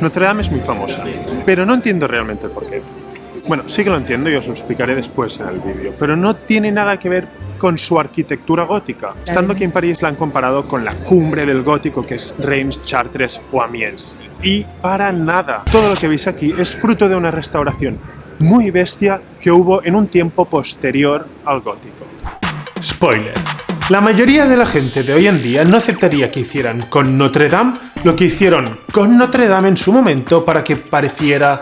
Notre Dame es muy famosa, pero no entiendo realmente el porqué. Bueno, sí que lo entiendo y os lo explicaré después en el vídeo, pero no tiene nada que ver con su arquitectura gótica. Estando aquí en París la han comparado con la cumbre del gótico que es Reims, Chartres o Amiens. Y para nada. Todo lo que veis aquí es fruto de una restauración muy bestia que hubo en un tiempo posterior al gótico. Spoiler. La mayoría de la gente de hoy en día no aceptaría que hicieran con Notre Dame lo que hicieron con Notre Dame en su momento para que pareciera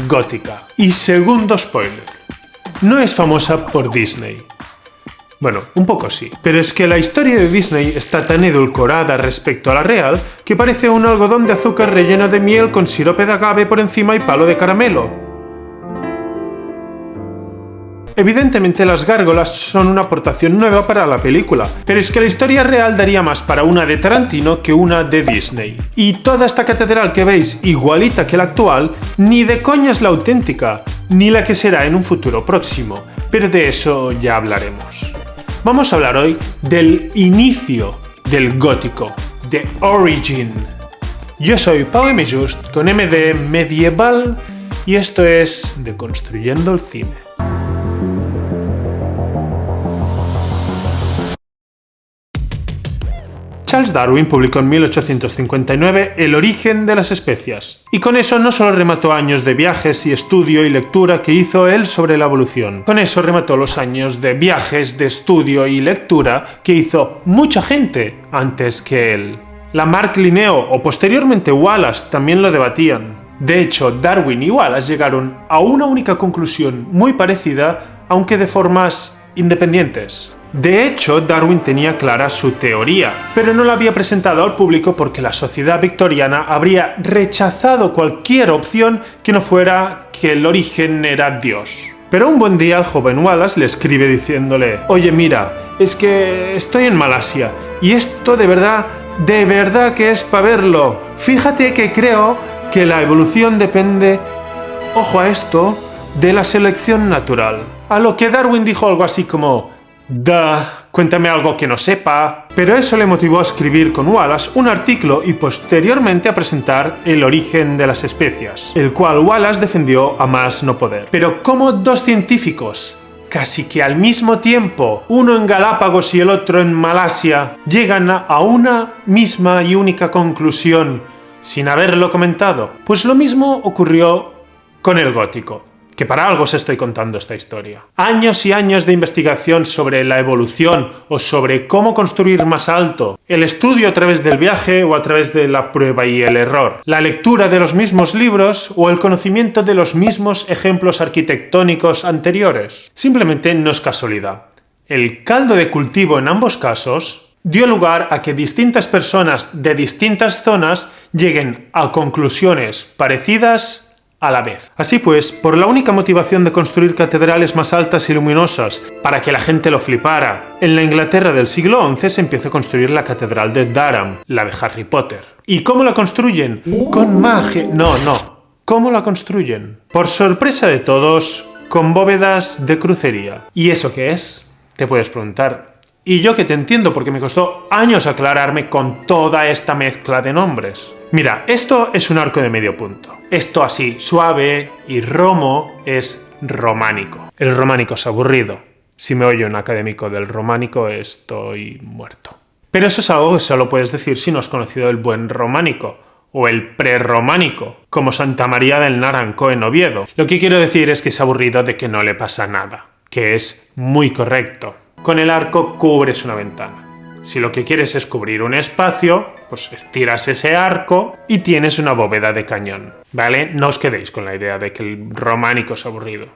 gótica. Y segundo spoiler, no es famosa por Disney. Bueno, un poco sí, pero es que la historia de Disney está tan edulcorada respecto a la real que parece un algodón de azúcar relleno de miel con sirope de agave por encima y palo de caramelo. Evidentemente las gárgolas son una aportación nueva para la película, pero es que la historia real daría más para una de Tarantino que una de Disney. Y toda esta catedral que veis igualita que la actual, ni de coña es la auténtica, ni la que será en un futuro próximo, pero de eso ya hablaremos. Vamos a hablar hoy del inicio del gótico, The Origin. Yo soy Pau M. Just, con M de medieval, y esto es Deconstruyendo el Cine. Charles Darwin publicó en 1859 El origen de las especias, y con eso no solo remató años de viajes y estudio y lectura que hizo él sobre la evolución, con eso remató los años de viajes, de estudio y lectura que hizo mucha gente antes que él. Lamarck, Linneo o posteriormente Wallace también lo debatían. De hecho, Darwin y Wallace llegaron a una única conclusión muy parecida, aunque de formas independientes. De hecho, Darwin tenía clara su teoría, pero no la había presentado al público porque la sociedad victoriana habría rechazado cualquier opción que no fuera que el origen era Dios. Pero un buen día el joven Wallace le escribe diciéndole: oye, mira, es que estoy en Malasia y esto de verdad que es para verlo. Fíjate que creo que la evolución depende, ojo a esto, de la selección natural. A lo que Darwin dijo algo así como: cuéntame algo que no sepa. Pero eso le motivó a escribir con Wallace un artículo y posteriormente a presentar El origen de las especias, el cual Wallace defendió a más no poder. Pero ¿cómo dos científicos, casi que al mismo tiempo, uno en Galápagos y el otro en Malasia, llegan a una misma y única conclusión sin haberlo comentado? Pues lo mismo ocurrió con el gótico, que para algo os estoy contando esta historia. Años y años de investigación sobre la evolución o sobre cómo construir más alto, el estudio a través del viaje o a través de la prueba y el error, la lectura de los mismos libros o el conocimiento de los mismos ejemplos arquitectónicos anteriores. Simplemente no es casualidad. El caldo de cultivo en ambos casos dio lugar a que distintas personas de distintas zonas lleguen a conclusiones parecidas a la vez. Así pues, por la única motivación de construir catedrales más altas y luminosas, para que la gente lo flipara, en la Inglaterra del siglo XI se empezó a construir la catedral de Durham, la de Harry Potter. ¿Y cómo la construyen? Con magia. No. ¿Cómo la construyen? Por sorpresa de todos, con bóvedas de crucería. ¿Y eso qué es? Te puedes preguntar. Y yo que te entiendo porque me costó años aclararme con toda esta mezcla de nombres. Mira, esto es un arco de medio punto. Esto así, suave y romo, es románico. El románico es aburrido. Si me oye un académico del románico, estoy muerto. Pero eso es algo que solo puedes decir si no has conocido el buen románico o el prerrománico, como Santa María del Naranco en Oviedo. Lo que quiero decir es que es aburrido de que no le pasa nada, que es muy correcto. Con el arco cubres una ventana. Si lo que quieres es cubrir un espacio, pues estiras ese arco y tienes una bóveda de cañón, ¿vale? No os quedéis con la idea de que el románico es aburrido.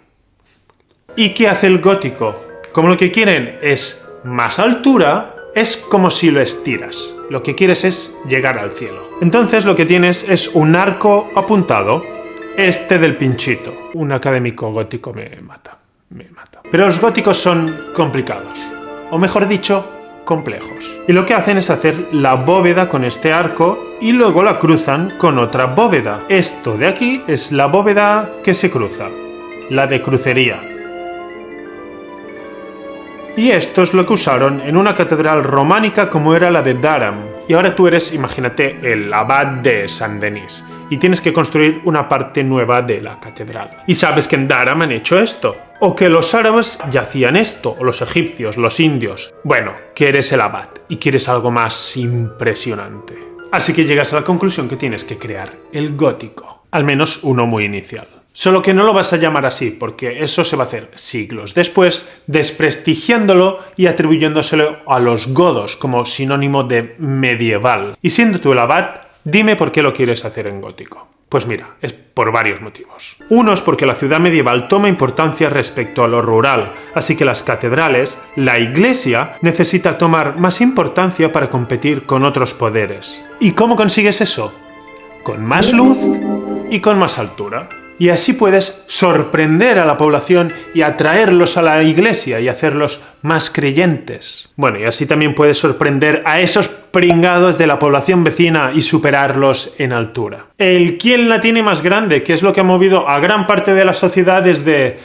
¿Y qué hace el gótico? Como lo que quieren es más altura, es como si lo estiras. Lo que quieres es llegar al cielo. Entonces lo que tienes es un arco apuntado, este del pinchito. Un académico gótico me mata. Pero los góticos son complicados, o mejor dicho, complejos. Y lo que hacen es hacer la bóveda con este arco y luego la cruzan con otra bóveda. Esto de aquí es la bóveda que se cruza, la de crucería. Y esto es lo que usaron en una catedral románica como era la de Durham. Y ahora tú eres, imagínate, el abad de Saint-Denis. y tienes que construir una parte nueva de la catedral. Y sabes que en Dharam han hecho esto, o que los árabes ya hacían esto, o los egipcios, los indios. Bueno, que eres el abad y quieres algo más impresionante. Así que llegas a la conclusión que tienes que crear el gótico, al menos uno muy inicial. Solo que no lo vas a llamar así, porque eso se va a hacer siglos después, desprestigiándolo y atribuyéndoselo a los godos como sinónimo de medieval. Y siendo tú el abad, dime por qué lo quieres hacer en gótico. Pues mira, es por varios motivos. Uno es porque la ciudad medieval toma importancia respecto a lo rural, así que las catedrales, la iglesia, necesita tomar más importancia para competir con otros poderes. ¿Y cómo consigues eso? Con más luz y con más altura. Y así puedes sorprender a la población y atraerlos a la iglesia y hacerlos más creyentes. Bueno, y así también puedes sorprender a esos pringados de la población vecina y superarlos en altura. El quién la tiene más grande, que es lo que ha movido a gran parte de la sociedad desde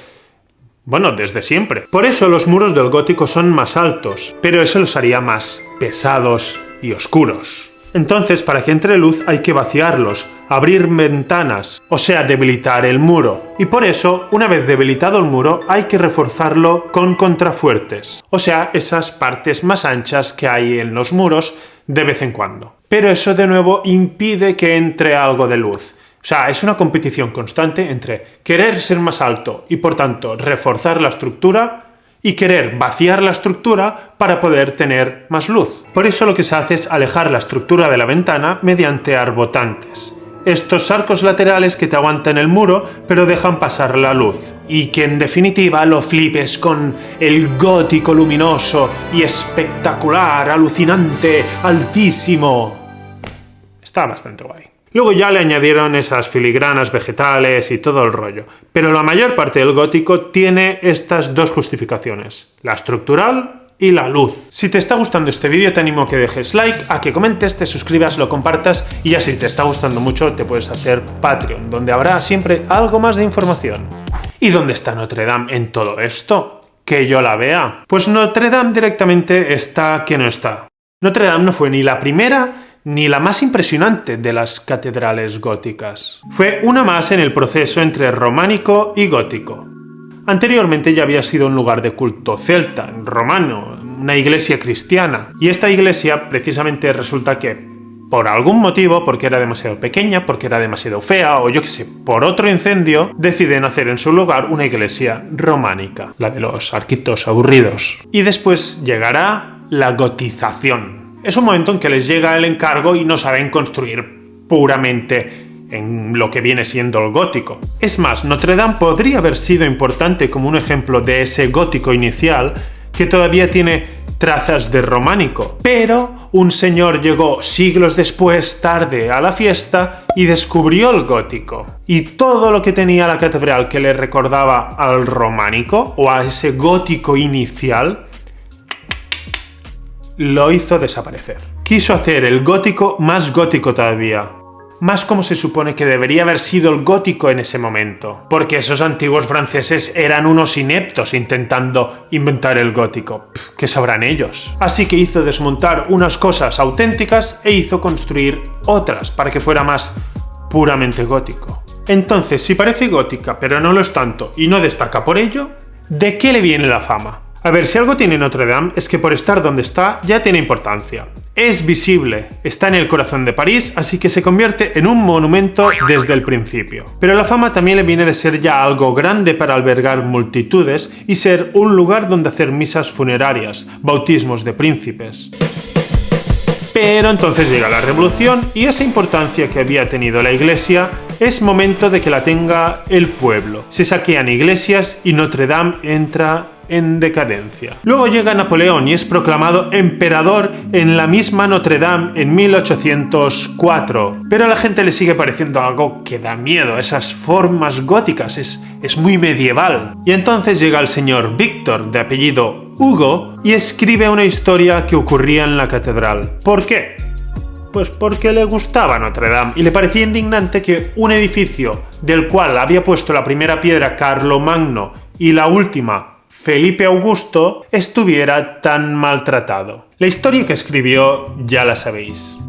siempre. Por eso los muros del gótico son más altos, pero eso los haría más pesados y oscuros. Entonces, para que entre luz hay que vaciarlos, abrir ventanas, o sea, debilitar el muro. Y por eso, una vez debilitado el muro, hay que reforzarlo con contrafuertes, o sea, esas partes más anchas que hay en los muros de vez en cuando. Pero eso de nuevo impide que entre algo de luz. O sea, es una competición constante entre querer ser más alto y por tanto reforzar la estructura y querer vaciar la estructura para poder tener más luz. Por eso lo que se hace es alejar la estructura de la ventana mediante arbotantes. Estos arcos laterales que te aguantan el muro pero dejan pasar la luz. Y que en definitiva lo flipes con el gótico luminoso y espectacular, alucinante, altísimo. Está bastante guay. Luego ya le añadieron esas filigranas vegetales y todo el rollo. Pero la mayor parte del gótico tiene estas dos justificaciones, la estructural y la luz. Si te está gustando este vídeo te animo a que dejes like, a que comentes, te suscribas, lo compartas y ya si te está gustando mucho te puedes hacer Patreon, donde habrá siempre algo más de información. ¿Y dónde está Notre Dame en todo esto? Que yo la vea. Pues Notre Dame directamente está que no está. Notre Dame no fue ni la primera ni la más impresionante de las catedrales góticas. Fue una más en el proceso entre románico y gótico. Anteriormente ya había sido un lugar de culto celta, romano, una iglesia cristiana. Y esta iglesia precisamente resulta que, por algún motivo, porque era demasiado pequeña, porque era demasiado fea, o yo qué sé, por otro incendio, deciden hacer en su lugar una iglesia románica, la de los arquitos aburridos. Y después llegará la gotización. Es un momento en que les llega el encargo y no saben construir puramente en lo que viene siendo el gótico. Es más, Notre Dame podría haber sido importante como un ejemplo de ese gótico inicial que todavía tiene trazas de románico, pero un señor llegó siglos después, tarde, a la fiesta y descubrió el gótico. Y todo lo que tenía la catedral que le recordaba al románico o a ese gótico inicial lo hizo desaparecer. Quiso hacer el gótico más gótico todavía. Más como se supone que debería haber sido el gótico en ese momento. Porque esos antiguos franceses eran unos ineptos intentando inventar el gótico. ¿Qué sabrán ellos? Así que hizo desmontar unas cosas auténticas e hizo construir otras para que fuera más puramente gótico. Entonces, si parece gótica pero no lo es tanto y no destaca por ello, ¿de qué le viene la fama? A ver, si algo tiene Notre Dame es que por estar donde está ya tiene importancia. Es visible, está en el corazón de París, así que se convierte en un monumento desde el principio. Pero la fama también le viene de ser ya algo grande para albergar multitudes y ser un lugar donde hacer misas funerarias, bautismos de príncipes. Pero entonces llega la revolución y esa importancia que había tenido la iglesia es momento de que la tenga el pueblo. Se saquean iglesias y Notre Dame entra en decadencia. Luego llega Napoleón y es proclamado emperador en la misma Notre Dame en 1804. Pero a la gente le sigue pareciendo algo que da miedo, esas formas góticas, es muy medieval. Y entonces llega el señor Víctor, de apellido Hugo, y escribe una historia que ocurría en la catedral. ¿Por qué? Pues porque le gustaba Notre Dame y le parecía indignante que un edificio del cual había puesto la primera piedra Carlomagno y la última Felipe Augusto estuviera tan maltratado. La historia que escribió ya la sabéis.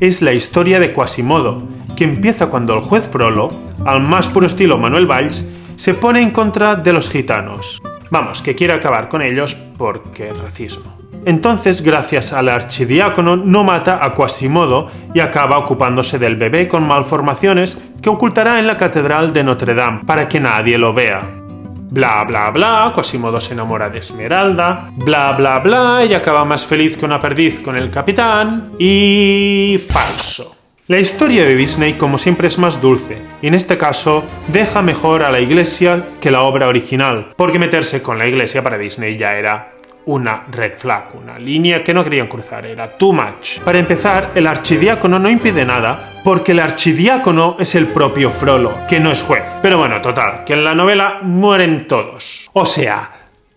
Es la historia de Quasimodo, que empieza cuando el juez Frollo, al más puro estilo Manuel Valls, se pone en contra de los gitanos. Vamos, que quiere acabar con ellos porque racismo. Entonces, gracias al archidiácono, no mata a Quasimodo y acaba ocupándose del bebé con malformaciones que ocultará en la catedral de Notre Dame para que nadie lo vea. Bla bla bla, Quasimodo se enamora de Esmeralda, bla bla bla, y acaba más feliz que una perdiz con el capitán, y falso. La historia de Disney, como siempre, es más dulce, y en este caso deja mejor a la iglesia que la obra original, porque meterse con la iglesia para Disney ya era una red flag, una línea que no querían cruzar, era too much. Para empezar, el archidiácono no impide nada, porque el archidiácono es el propio Frollo, que no es juez. Pero bueno, total, que en la novela mueren todos. O sea,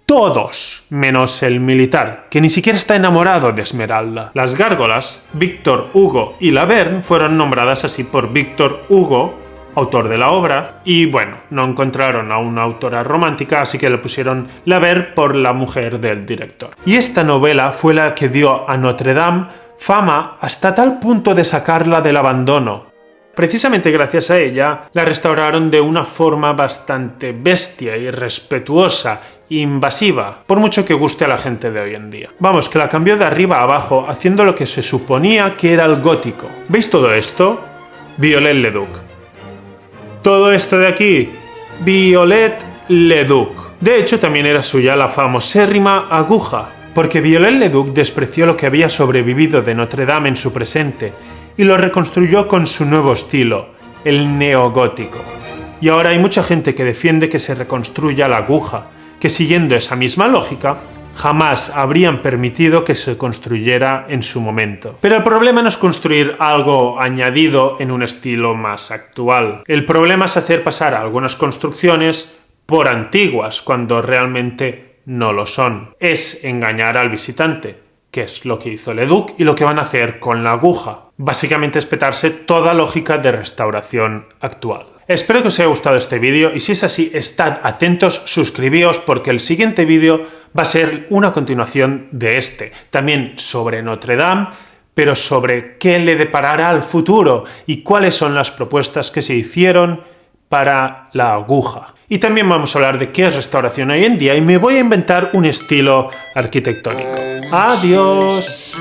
todos, menos el militar, que ni siquiera está enamorado de Esmeralda. Las gárgolas, Víctor Hugo y Laverne, fueron nombradas así por Víctor Hugo, autor de la obra, y bueno, no encontraron a una autora romántica, así que le pusieron Laverne por la mujer del director. Y esta novela fue la que dio a Notre Dame fama hasta tal punto de sacarla del abandono. Precisamente gracias a ella, la restauraron de una forma bastante bestia, irrespetuosa, invasiva, por mucho que guste a la gente de hoy en día. Vamos, que la cambió de arriba a abajo, haciendo lo que se suponía que era el gótico. ¿Veis todo esto? Viollet-le-Duc. Todo esto de aquí, Viollet-le-Duc. De hecho, también era suya la famosérrima aguja, porque Viollet-le-Duc despreció lo que había sobrevivido de Notre Dame en su presente y lo reconstruyó con su nuevo estilo, el neogótico. Y ahora hay mucha gente que defiende que se reconstruya la aguja, que siguiendo esa misma lógica, jamás habrían permitido que se construyera en su momento. Pero el problema no es construir algo añadido en un estilo más actual. El problema es hacer pasar algunas construcciones por antiguas, cuando realmente no lo son. Es engañar al visitante, que es lo que hizo Leduc y lo que van a hacer con la aguja. Básicamente es petarse toda lógica de restauración actual. Espero que os haya gustado este vídeo y si es así, estad atentos, suscribíos porque el siguiente vídeo va a ser una continuación de este, también sobre Notre Dame, pero sobre qué le deparará al futuro y cuáles son las propuestas que se hicieron para la aguja. Y también vamos a hablar de qué es restauración hoy en día y me voy a inventar un estilo arquitectónico. ¡Adiós!